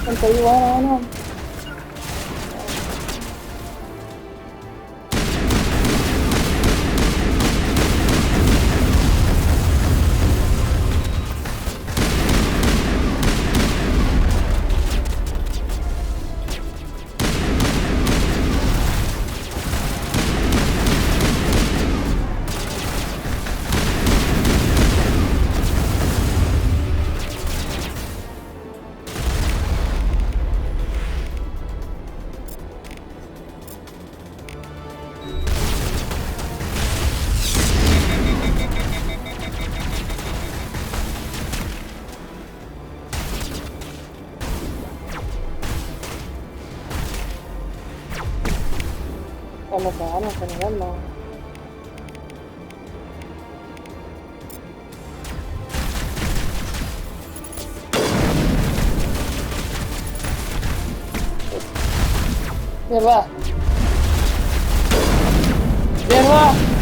انت ايوه انا يلا تعالى يلا. يلا يلا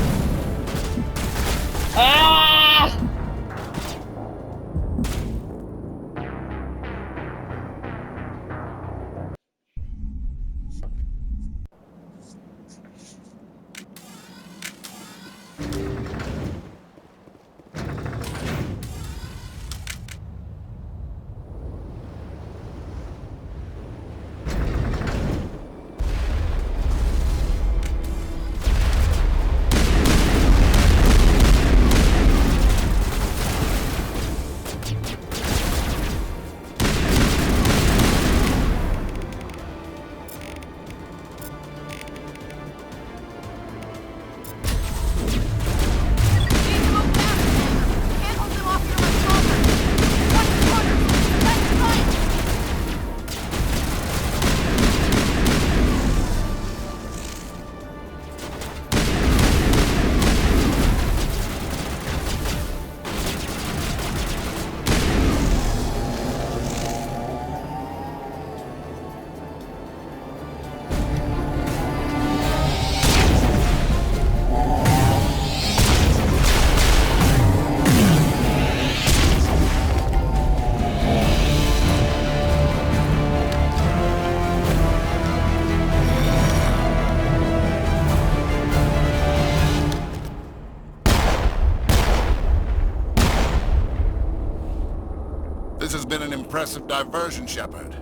This has been an impressive diversion, Shepard.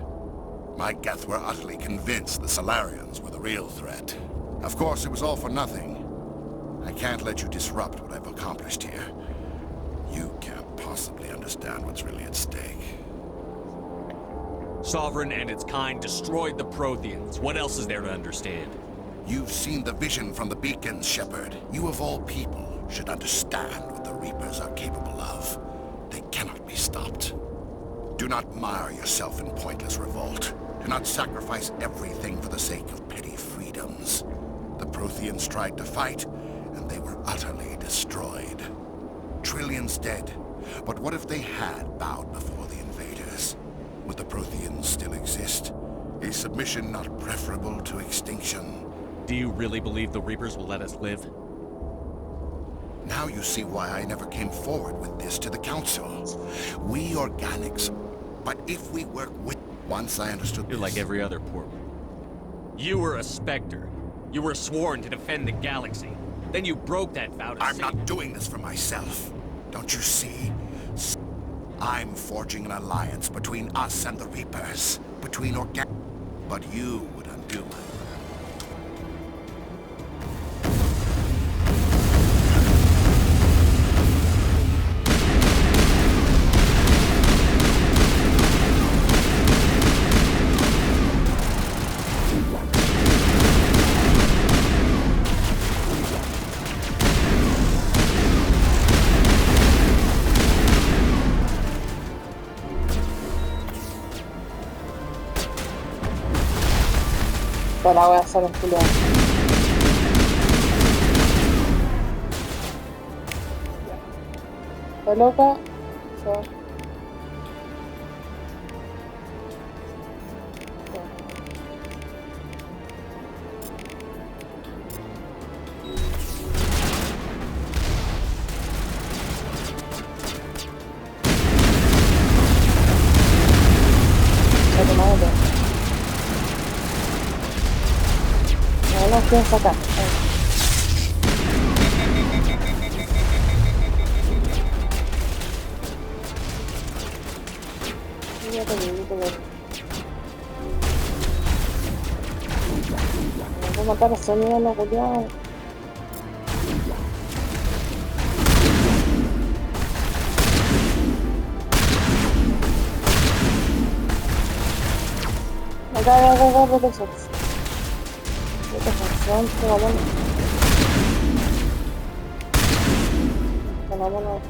My Geth were utterly convinced the Salarians were the real threat. Of course, it was all for nothing. I can't let you disrupt what I've accomplished here. You can't possibly understand what's really at stake. Sovereign and its kind destroyed the Protheans. What else is there to understand? You've seen the vision from the beacons, Shepard. You of all people should understand what the Reapers are capable of. They cannot be stopped. Do not mire yourself in pointless revolt. Do not sacrifice everything for the sake of petty freedoms. The Protheans tried to fight, and they were utterly destroyed. Trillions dead. But what if they had bowed before the invaders? Would the Protheans still exist? Is submission not preferable to extinction? Do you really believe the Reapers will let us live? Now you see why I never came forward with this to the Council. We organics, but if we work with... Once I understood You're this... like every other portal. You were a Spectre. You were sworn to defend the galaxy. Then you broke that vow to I'm save... not doing this for myself. Don't you see? I'm forging an alliance between us and the Reapers. Between But you would undo it. la voy a hacer en culo. ¿Está loca? quién sacar. Ahí. Ya te digo, te digo. Me voy a matar a ese niño, culiao. Acá, protección. Protección, vámonos. Vámonos.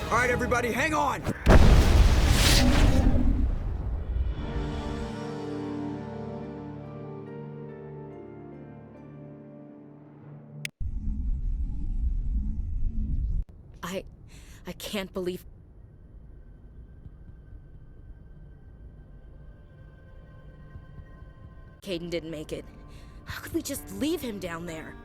All right, everybody, hang on! I can't believe... Caden didn't make it. How could we just leave him down there?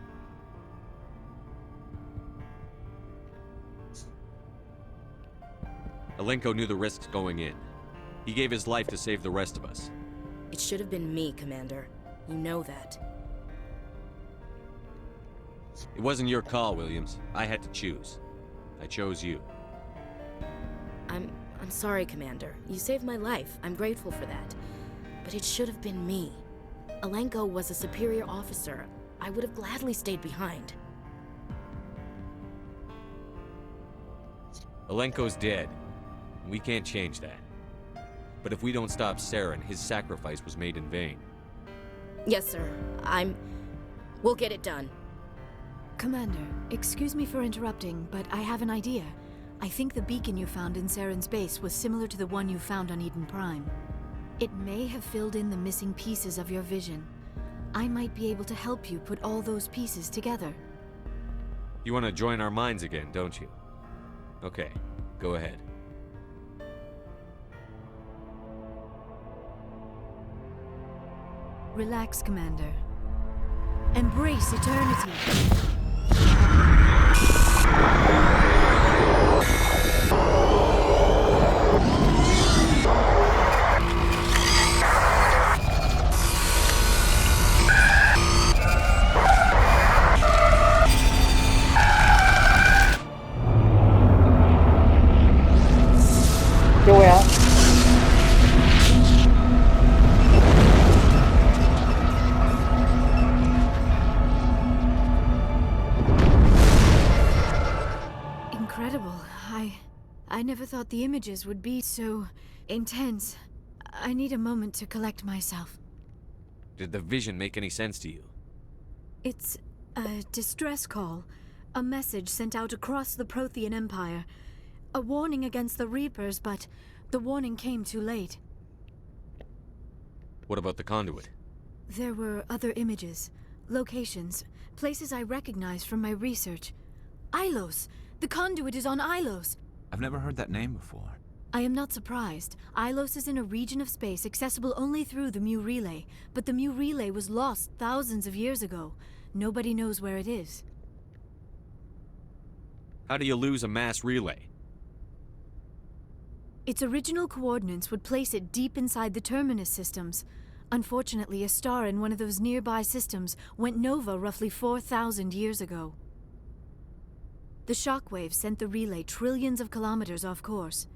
Alenko knew the risks going in. He gave his life to save the rest of us. It should have been me, Commander. You know that. It wasn't your call, Williams. I had to choose. I chose you. I'm sorry, Commander. You saved my life. I'm grateful for that. But it should have been me. Alenko was a superior officer. I would have gladly stayed behind. Alenko's dead. We can't change that. But if we don't stop Saren, his sacrifice was made in vain. Yes, sir. We'll get it done. Commander, excuse me for interrupting, but I have an idea. I think the beacon you found in Saren's base was similar to the one you found on Eden Prime. It may have filled in the missing pieces of your vision. I might be able to help you put all those pieces together. You want to join our minds again, don't you? Okay, go ahead. Relax, Commander. Embrace eternity. Qué weá. Incredible. I never thought the images would be so intense. I need a moment to collect myself. Did the vision make any sense to you? It's a distress call. A message sent out across the Prothean Empire. A warning against the Reapers, but the warning came too late. What about the conduit? There were other images, locations, places I recognized from my research. Ilos! The conduit is on Ilos! I've never heard that name before. I am not surprised. Ilos is in a region of space accessible only through the Mu Relay, but the Mu Relay was lost thousands of years ago. Nobody knows where it is. How do you lose a mass relay? Its original coordinates would place it deep inside the terminus systems. Unfortunately, a star in one of those nearby systems went nova roughly 4,000 years ago. The shockwave sent the relay trillions of kilometers off course.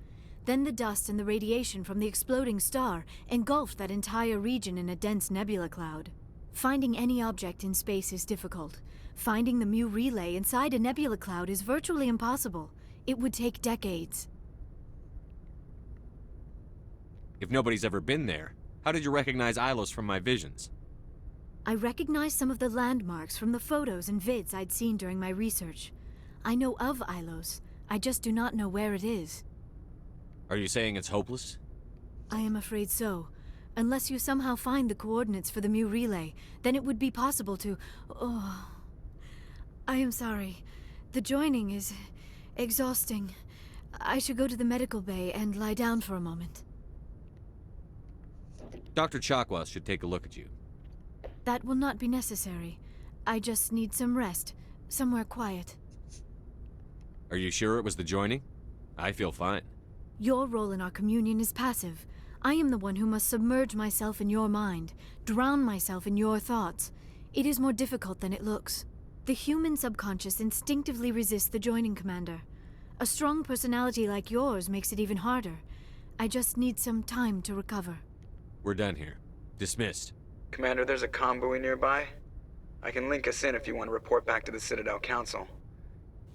Then the dust and the radiation from the exploding star engulfed that entire region in a dense nebula cloud. Finding any object in space is difficult. Finding the Mu relay inside a nebula cloud is virtually impossible. It would take decades. If nobody's ever been there, how did you recognize Ilos from my visions? I recognized some of the landmarks from the photos and vids I'd seen during my research. I know of Ilos. I just do not know where it is. Are you saying it's hopeless? I am afraid so. Unless you somehow find the coordinates for the Mu relay, then it would be possible to... Oh... I am sorry. The joining is... exhausting. I should go to the medical bay and lie down for a moment. Dr. Chakwas should take a look at you. That will not be necessary. I just need some rest. Somewhere quiet. Are you sure it was the joining? I feel fine. Your role in our communion is passive. I am the one who must submerge myself in your mind, drown myself in your thoughts. It is more difficult than it looks. The human subconscious instinctively resists the joining, Commander. A strong personality like yours makes it even harder. I just need some time to recover. We're done here. Dismissed. Commander, there's a comm buoy nearby. I can link us in if you want to report back to the Citadel Council.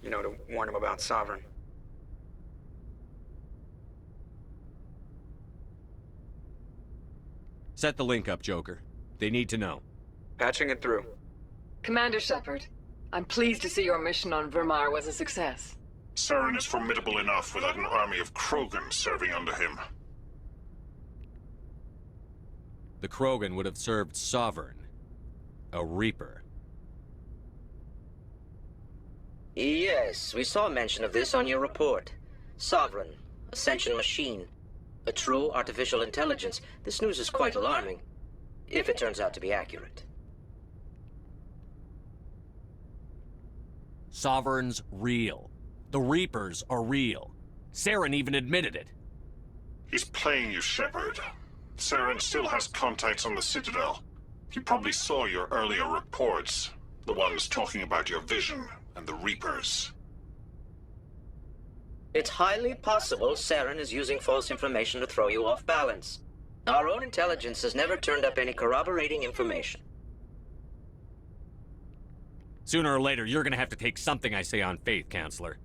You know, to warn them about Sovereign. Set the link up, Joker. They need to know. Patching it through. Commander Shepard, I'm pleased to see your mission on Vermar was a success. Saren is formidable enough without an army of Krogan serving under him. The Krogan would have served Sovereign. A Reaper. Yes, we saw mention of this on your report. Sovereign, Ascension machine. A true artificial intelligence. This news is quite alarming, if it turns out to be accurate. Sovereign's real. The Reapers are real. Saren even admitted it. He's playing you, Shepard. Saren still has contacts on the Citadel. He probably saw your earlier reports. The ones talking about your vision and the Reapers. It's highly possible Saren is using false information to throw you off balance. Our own intelligence has never turned up any corroborating information. Sooner or later, you're gonna have to take something I say on faith, Counselor.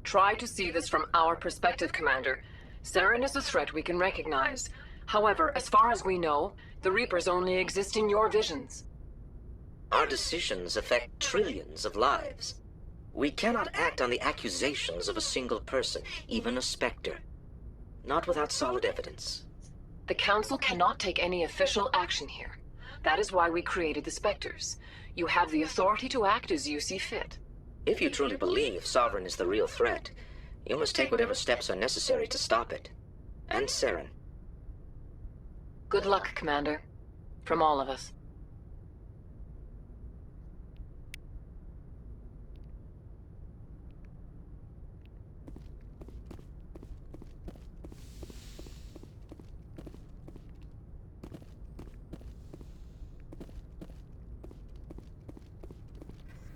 Try to see this from our perspective, Commander. Saren is a threat we can recognize. However, as far as we know, the Reapers only exist in your visions. Our decisions affect trillions of lives. We cannot act on the accusations of a single person, even a Spectre. Not without solid evidence. The Council cannot take any official action here. That is why we created the Spectres. You have the authority to act as you see fit. If you truly believe Sovereign is the real threat, you must take whatever steps are necessary to stop it. And Saren. Good luck, Commander. From all of us.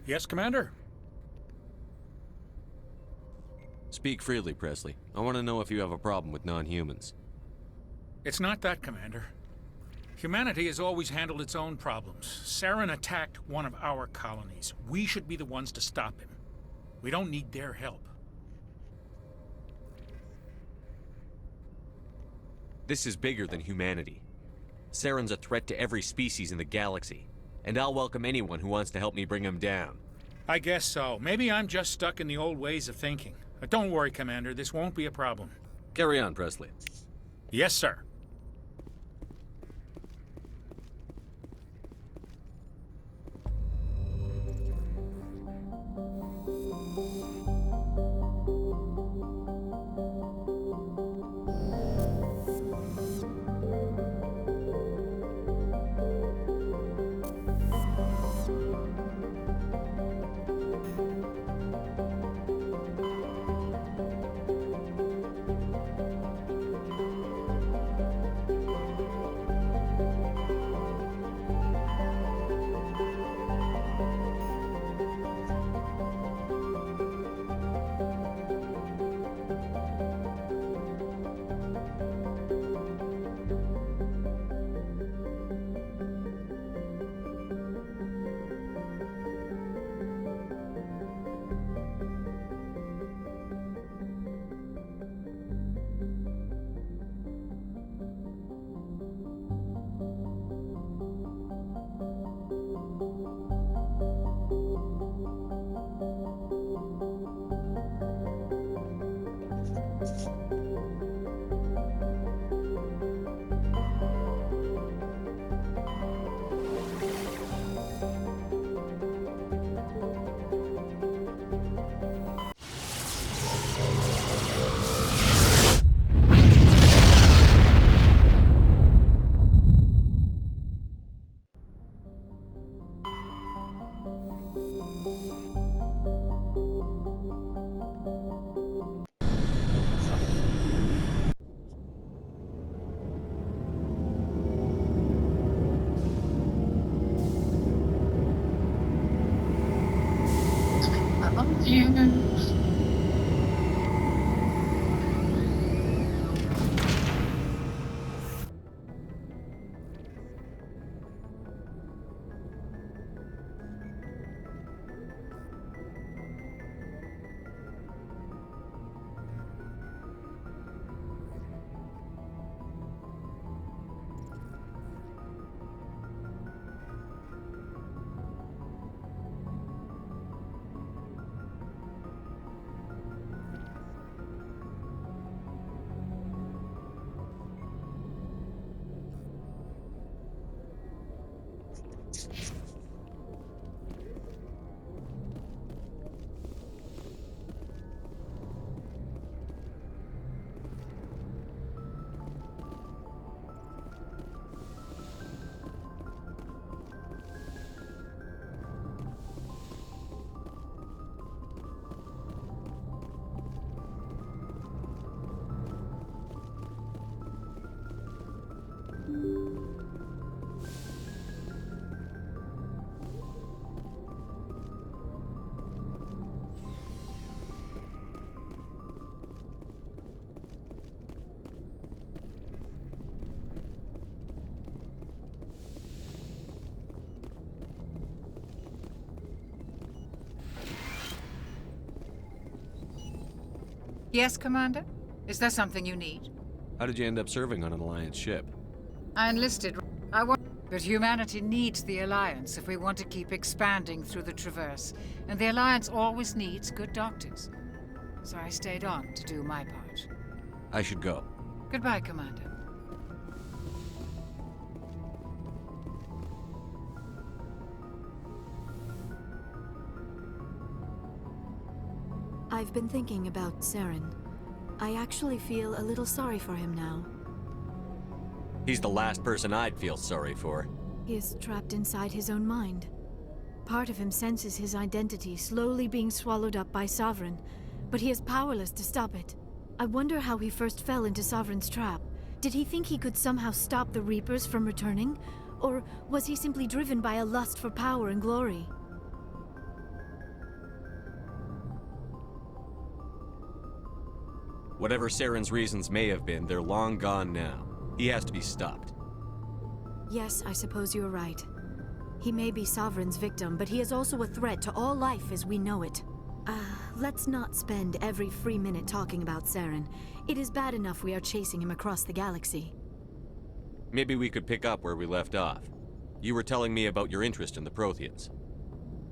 Yes, Commander? Speak freely, Presley. I want to know if you have a problem with non-humans. It's not that, Commander. Humanity has always handled its own problems. Saren attacked one of our colonies. We should be the ones to stop him. We don't need their help. This is bigger than humanity. Saren's a threat to every species in the galaxy, and I'll welcome anyone who wants to help me bring him down. I guess so. Maybe I'm just stuck in the old ways of thinking. But don't worry, Commander. This won't be a problem. Carry on, Presley. Yes, sir. Yes, Commander? Is there something you need? How did you end up serving on an Alliance ship? I enlisted. But humanity needs the Alliance if we want to keep expanding through the Traverse. And the Alliance always needs good doctors. So I stayed on to do my part. I should go. Goodbye, Commander. I've been thinking about Saren. I actually feel a little sorry for him now. He's the last person I'd feel sorry for. He is trapped inside his own mind. Part of him senses his identity slowly being swallowed up by Sovereign, but he is powerless to stop it. I wonder how he first fell into Sovereign's trap. Did he think he could somehow stop the Reapers from returning? Or was he simply driven by a lust for power and glory? Whatever Saren's reasons may have been, they're long gone now. He has to be stopped. Yes, I suppose you're right. He may be Sovereign's victim, but he is also a threat to all life as we know it. Let's not spend every free minute talking about Saren. It is bad enough we are chasing him across the galaxy. Maybe we could pick up where we left off. You were telling me about your interest in the Protheans.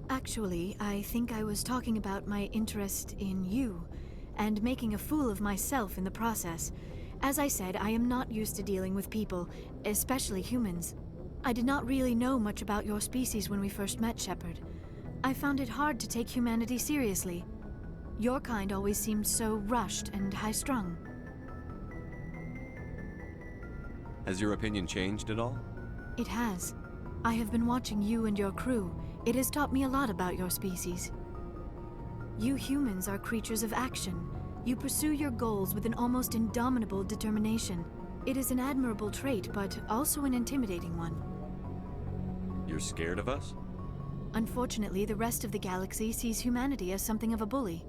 Actually, I think I was talking about my interest in you, and making a fool of myself in the process. As I said, I am not used to dealing with people, especially humans. I did not really know much about your species when we first met, Shepard. I found it hard to take humanity seriously. Your kind always seemed so rushed and high-strung. Has your opinion changed at all? It has. I have been watching you and your crew. It has taught me a lot about your species. You humans are creatures of action. You pursue your goals with an almost indomitable determination. It is an admirable trait, but also an intimidating one. You're scared of us? Unfortunately, the rest of the galaxy sees humanity as something of a bully.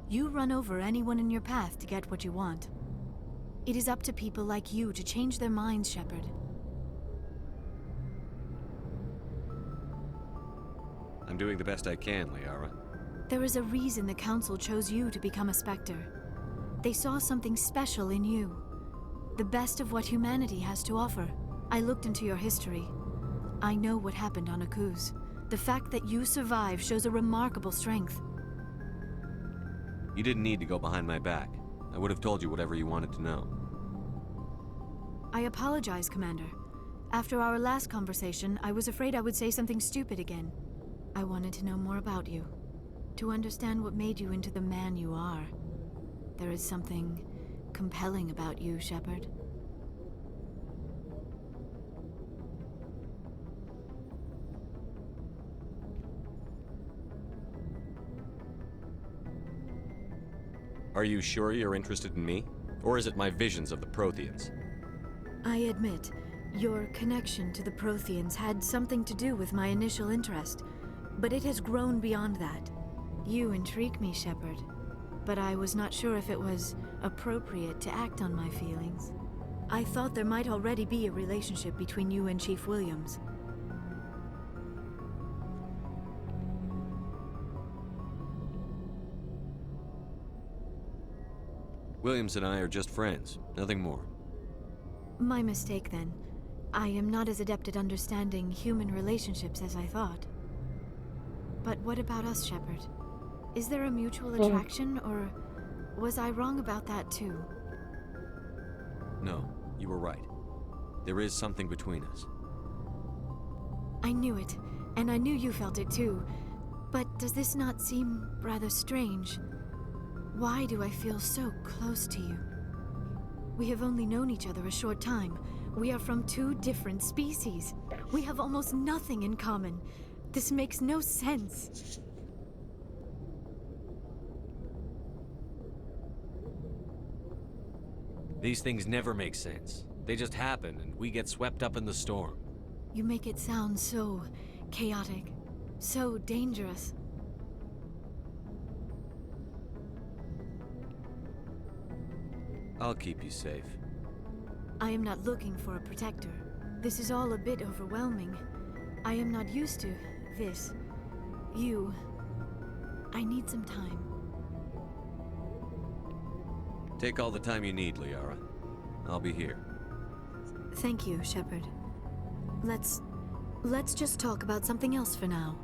You run over anyone in your path to get what you want. It is up to people like you to change their minds, Shepard. I'm doing the best I can, Liara. There is a reason the Council chose you to become a Spectre. They saw something special in you. The best of what humanity has to offer. I looked into your history. I know what happened on Akuz. The fact that you survived shows a remarkable strength. You didn't need to go behind my back. I would have told you whatever you wanted to know. I apologize, Commander. After our last conversation, I was afraid I would say something stupid again. I wanted to know more about you. To understand what made you into the man you are. There is something compelling about you, Shepard. Are you sure you're interested in me? Or is it my visions of the Protheans? I admit, your connection to the Protheans had something to do with my initial interest, but it has grown beyond that. You intrigue me, Shepard. But I was not sure if it was appropriate to act on my feelings. I thought there might already be a relationship between you and Chief Williams. Williams and I are just friends, nothing more. My mistake, then. I am not as adept at understanding human relationships as I thought. But what about us, Shepard? Is there a mutual attraction, or was I wrong about that too? No, you were right. There is something between us. I knew it, and I knew you felt it too. But does this not seem rather strange? Why do I feel so close to you? We have only known each other a short time. We are from two different species. We have almost nothing in common. This makes no sense. These things never make sense. They just happen, and we get swept up in the storm. You make it sound so chaotic, so dangerous. I'll keep you safe. I am not looking for a protector. This is all a bit overwhelming. I am not used to this. You. I need some time. Take all the time you need, Liara. I'll be here. Thank you, Shepard. Let's just talk about something else for now.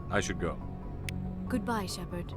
I should go. Goodbye, Shepard.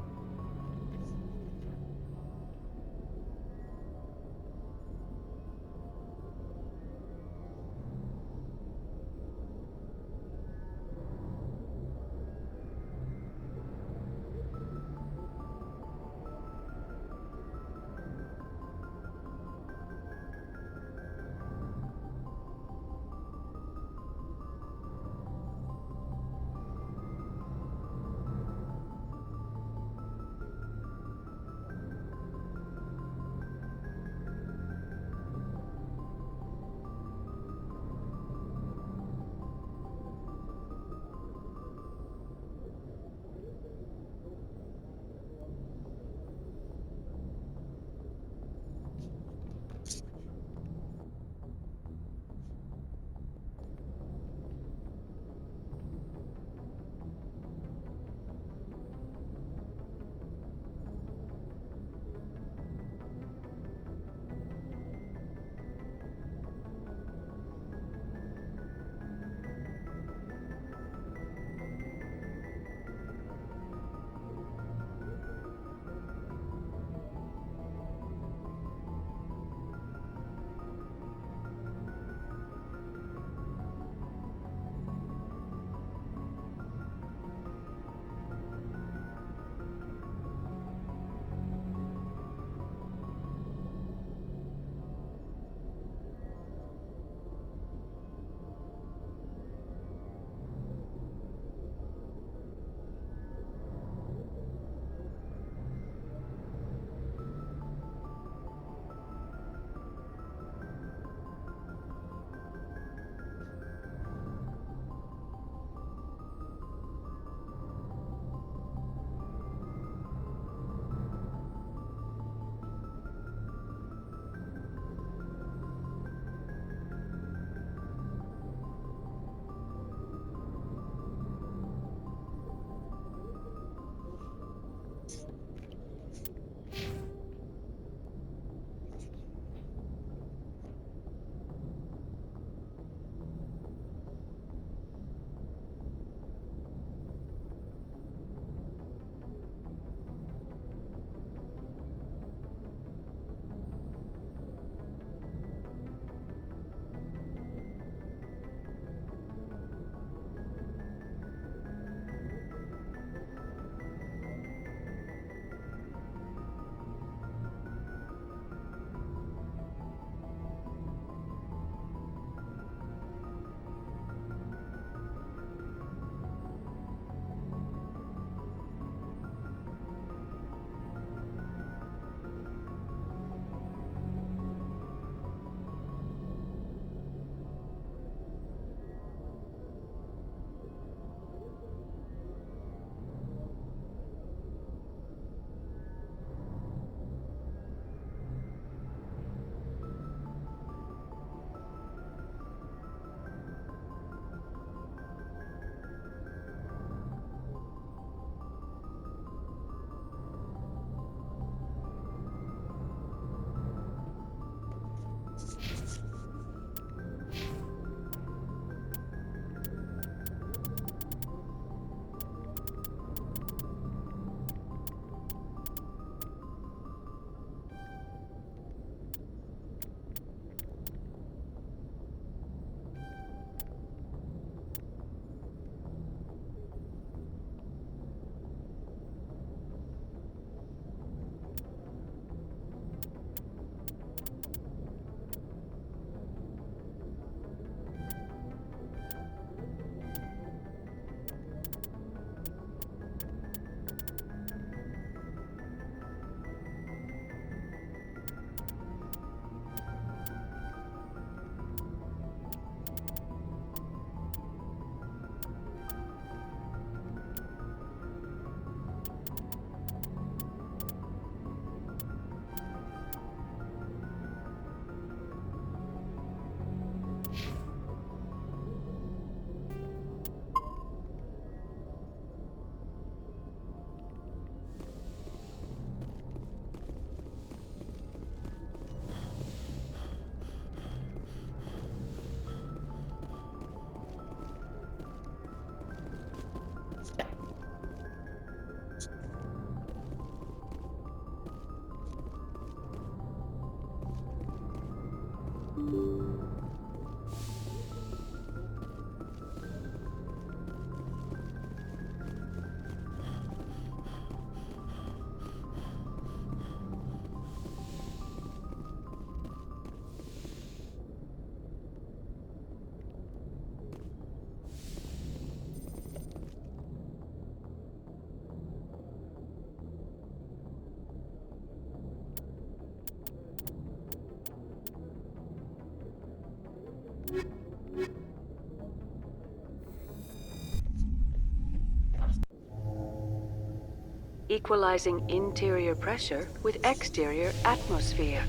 equalizing interior pressure with exterior atmosphere.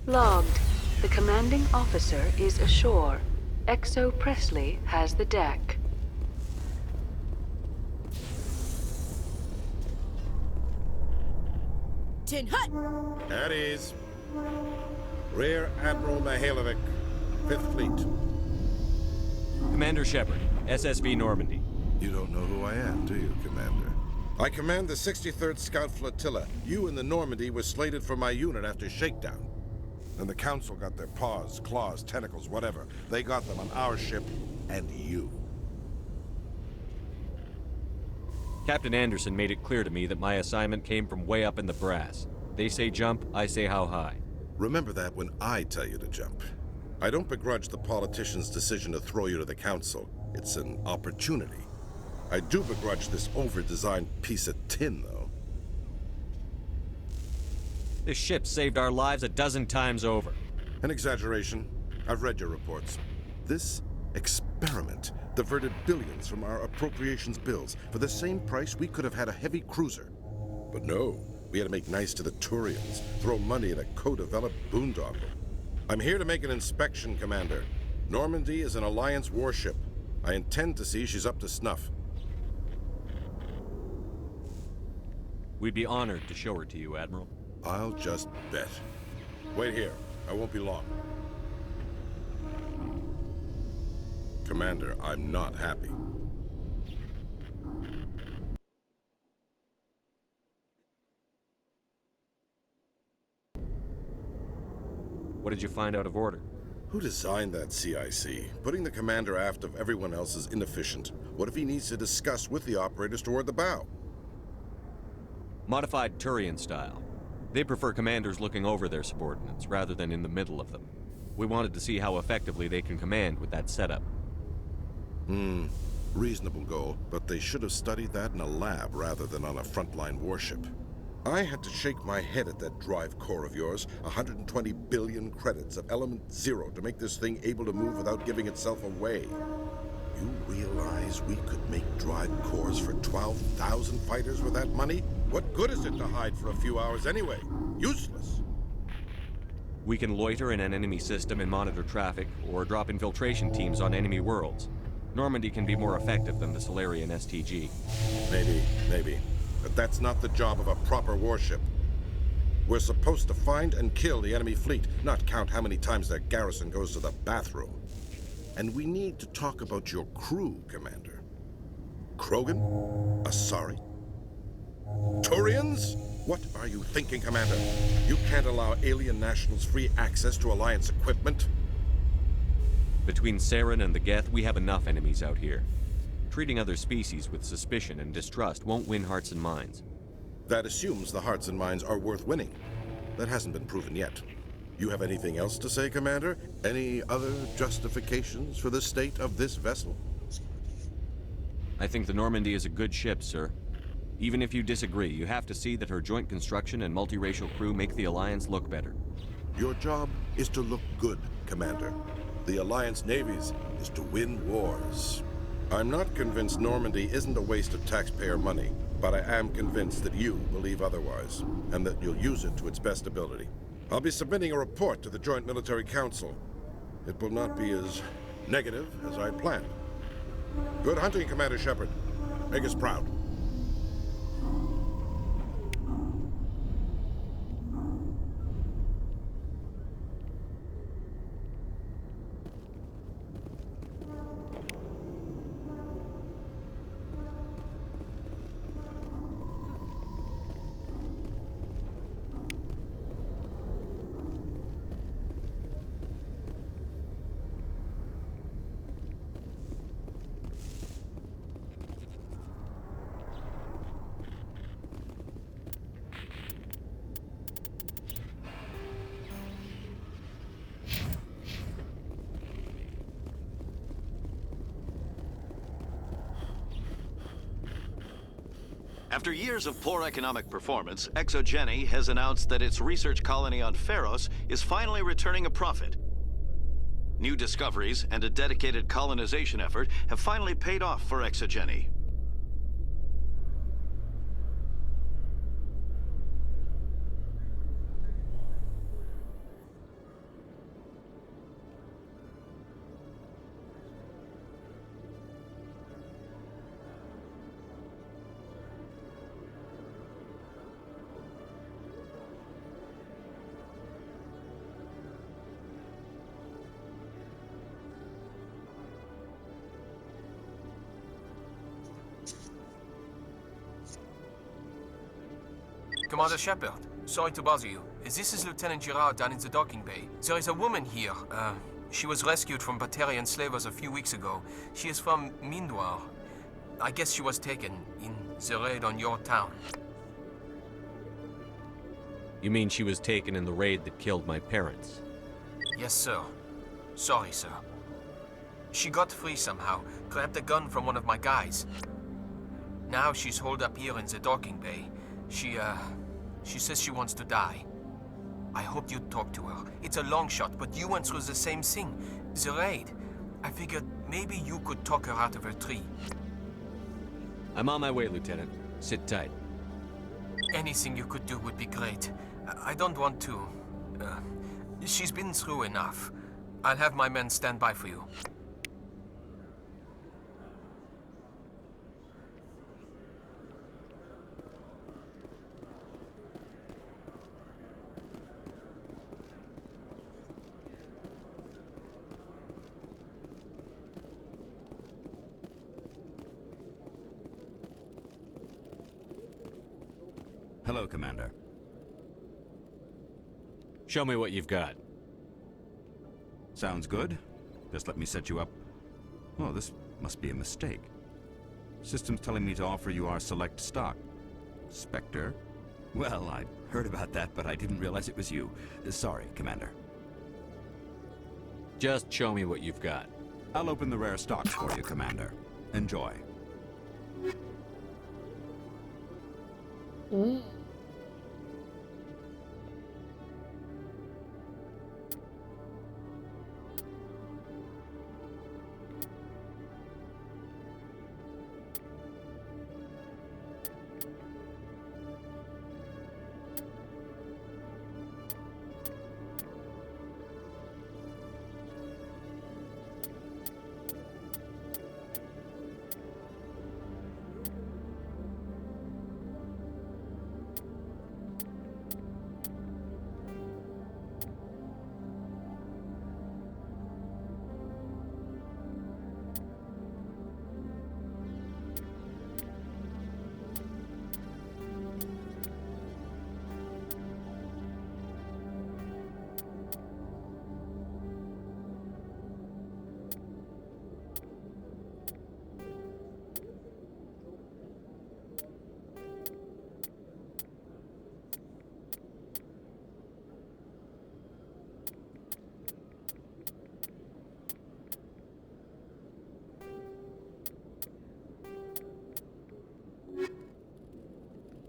Logged. The commanding officer is ashore. Exo Presley has the deck. Tin Hut! At ease. Rear Admiral Mihailovic, 5th Fleet. Commander Shepard, SSV Normandy. You don't know who I am, do you, Commander? I command the 63rd Scout Flotilla. You and the Normandy were slated for my unit after shakedown. Then the Council got their paws, claws, tentacles, whatever. They got them on our ship, and you. Captain Anderson made it clear to me that my assignment came from way up in the brass. They say jump, I say how high. Remember that when I tell you to jump. I don't begrudge the politician's decision to throw you to the Council. It's an opportunity. I do begrudge this over-designed piece of tin, though. This ship saved our lives a dozen times over. An exaggeration. I've read your reports. This experiment diverted billions from our appropriations bills. For the same price, we could have had a heavy cruiser. But no, we had to make nice to the Turians, throw money in a co-developed boondoggle. I'm here to make an inspection, Commander. Normandy is an Alliance warship. I intend to see she's up to snuff. We'd be honored to show her to you, Admiral. I'll just bet. Wait here. I won't be long. Commander, I'm not happy. What did you find out of order? Who designed that CIC? Putting the commander aft of everyone else is inefficient. What if he needs to discuss with the operators toward the bow? Modified Turian style. They prefer commanders looking over their subordinates, rather than in the middle of them. We wanted to see how effectively they can command with that setup. Reasonable goal, but they should have studied that in a lab rather than on a frontline warship. I had to shake my head at that drive core of yours. 120 billion credits of element 0 to make this thing able to move without giving itself away. You realize we could make drive cores for 12,000 fighters with that money? What good is it to hide for a few hours anyway? Useless. We can loiter in an enemy system and monitor traffic, or drop infiltration teams on enemy worlds. Normandy can be more effective than the Solarian STG. Maybe. But that's not the job of a proper warship. We're supposed to find and kill the enemy fleet, not count how many times their garrison goes to the bathroom. And we need to talk about your crew, Commander. Krogan? Asari? Turians? What are you thinking, Commander? You can't allow alien nationals free access to Alliance equipment. Between Saren and the Geth, we have enough enemies out here. Treating other species with suspicion and distrust won't win hearts and minds. That assumes the hearts and minds are worth winning. That hasn't been proven yet. You have anything else to say, Commander? Any other justifications for the state of this vessel? I think the Normandy is a good ship, sir. Even if you disagree, you have to see that her joint construction and multiracial crew make the Alliance look better. Your job is to look good, Commander. The Alliance navies is to win wars. I'm not convinced Normandy isn't a waste of taxpayer money, but I am convinced that you believe otherwise, and that you'll use it to its best ability. I'll be submitting a report to the Joint Military Council. It will not be as negative as I planned. Good hunting, Commander Shepard. Make us proud. After years of poor economic performance, Exogeny has announced that its research colony on Pharos is finally returning a profit. New discoveries and a dedicated colonization effort have finally paid off for Exogeny. Commander Shepard, sorry to bother you. This is Lieutenant Girard down in the docking bay. There is a woman here. She was rescued from Batarian slavers a few weeks ago. She is from Mindoir. I guess she was taken in the raid on your town. You mean she was taken in the raid that killed my parents? Yes, sir. Sorry, sir. She got free somehow, grabbed a gun from one of my guys. Now she's holed up here in the docking bay. She says she wants to die. I hoped you'd talk to her. It's a long shot, but you went through the same thing. The raid. I figured maybe you could talk her out of her tree. I'm on my way, Lieutenant. Sit tight. Anything you could do would be great. I don't want to... she's been through enough. I'll have my men stand by for you. Hello, Commander. Show me what you've got. Sounds good. Just let me set you up. Oh, this must be a mistake. System's telling me to offer you our select stock. Spectre? Well, I heard about that, but I didn't realize it was you. Sorry, Commander. Just show me what you've got. I'll open the rare stocks for you, Commander. Enjoy.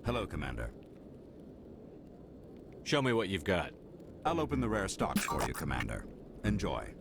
Hello, Commander. Show me what you've got. I'll open the rare stocks for you, Commander. Enjoy.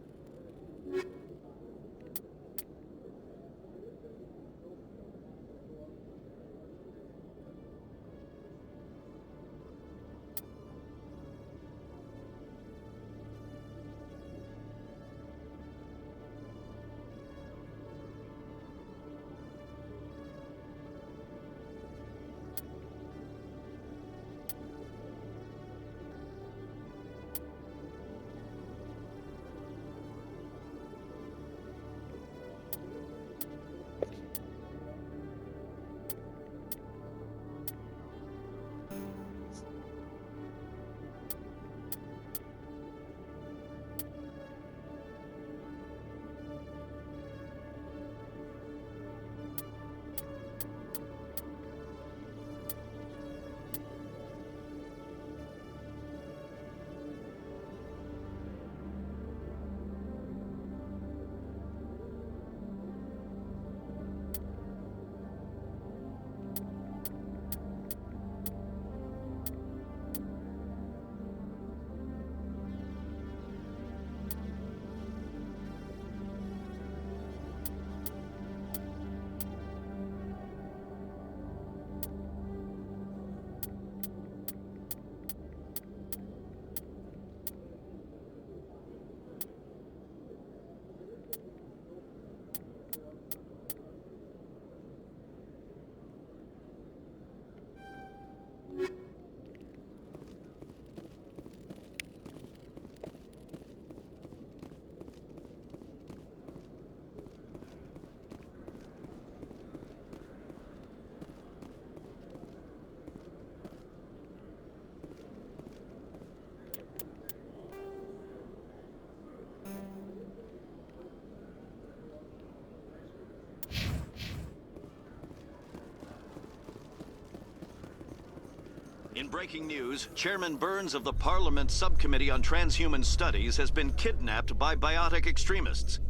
In breaking news, Chairman Burns of the Parliament Subcommittee on Transhuman Studies has been kidnapped by biotic extremists.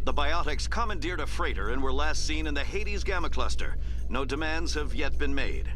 The biotics commandeered a freighter and were last seen in the Hades Gamma Cluster. No demands have yet been made.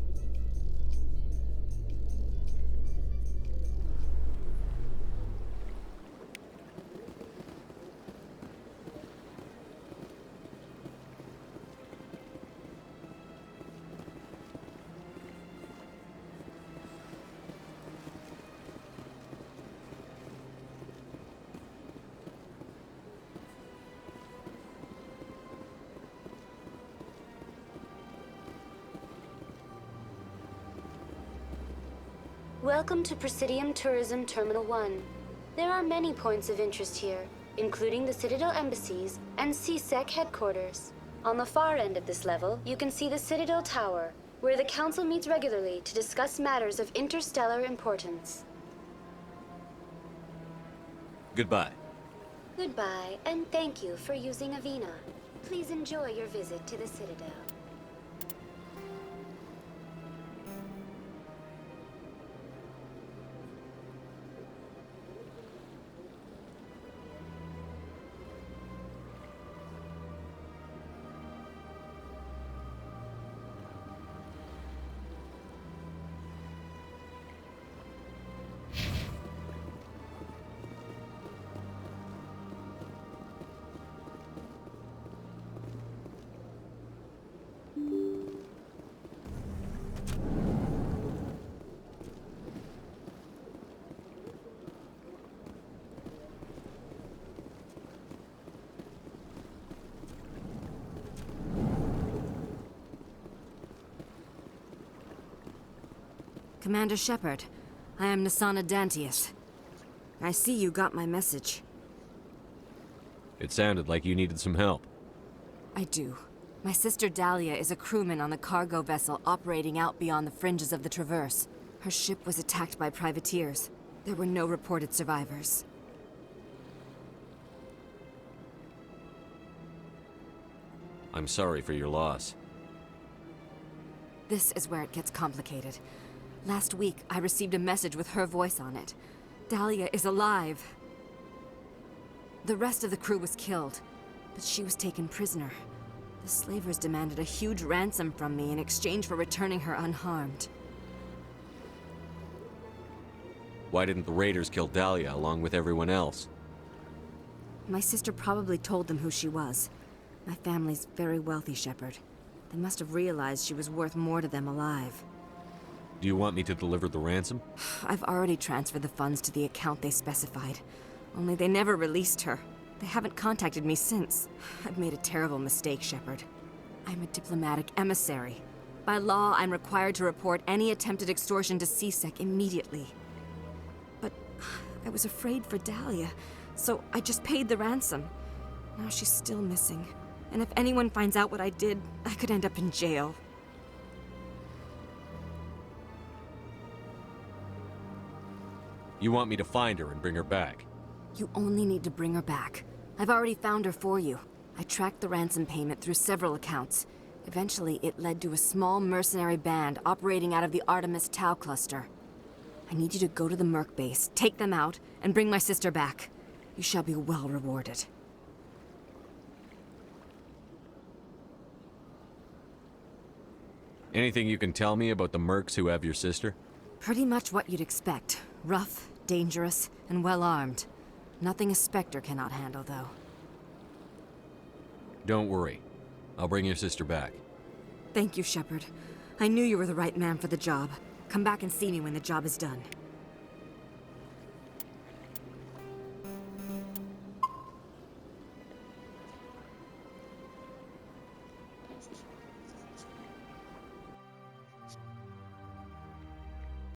Welcome to Presidium Tourism Terminal 1. There are many points of interest here, including the Citadel embassies and CSEC headquarters. On the far end of this level, you can see the Citadel Tower, where the Council meets regularly to discuss matters of interstellar importance. Goodbye. Goodbye, and thank you for using Avina. Please enjoy your visit to the Citadel. Commander Shepard, I am Nasana Dantius. I see you got my message. It sounded like you needed some help. I do. My sister Dahlia is a crewman on a cargo vessel operating out beyond the fringes of the Traverse. Her ship was attacked by privateers. There were no reported survivors. I'm sorry for your loss. This is where it gets complicated. Last week, I received a message with her voice on it. Dahlia is alive. The rest of the crew was killed, but she was taken prisoner. The slavers demanded a huge ransom from me in exchange for returning her unharmed. Why didn't the raiders kill Dahlia along with everyone else? My sister probably told them who she was. My family's very wealthy, Shepard. They must have realized she was worth more to them alive. Do you want me to deliver the ransom? I've already transferred the funds to the account they specified. Only they never released her. They haven't contacted me since. I've made a terrible mistake, Shepard. I'm a diplomatic emissary. By law, I'm required to report any attempted extortion to CSEC immediately. But I was afraid for Dahlia, so I just paid the ransom. Now she's still missing. And if anyone finds out what I did, I could end up in jail. You want me to find her and bring her back? You only need to bring her back. I've already found her for you. I tracked the ransom payment through several accounts. Eventually, it led to a small mercenary band operating out of the Artemis Tau cluster. I need you to go to the Merc base, take them out, and bring my sister back. You shall be well rewarded. Anything you can tell me about the mercs who have your sister? Pretty much what you'd expect. Rough, dangerous, and well-armed. Nothing a Spectre cannot handle, though. Don't worry. I'll bring your sister back. Thank you, Shepard. I knew you were the right man for the job. Come back and see me when the job is done.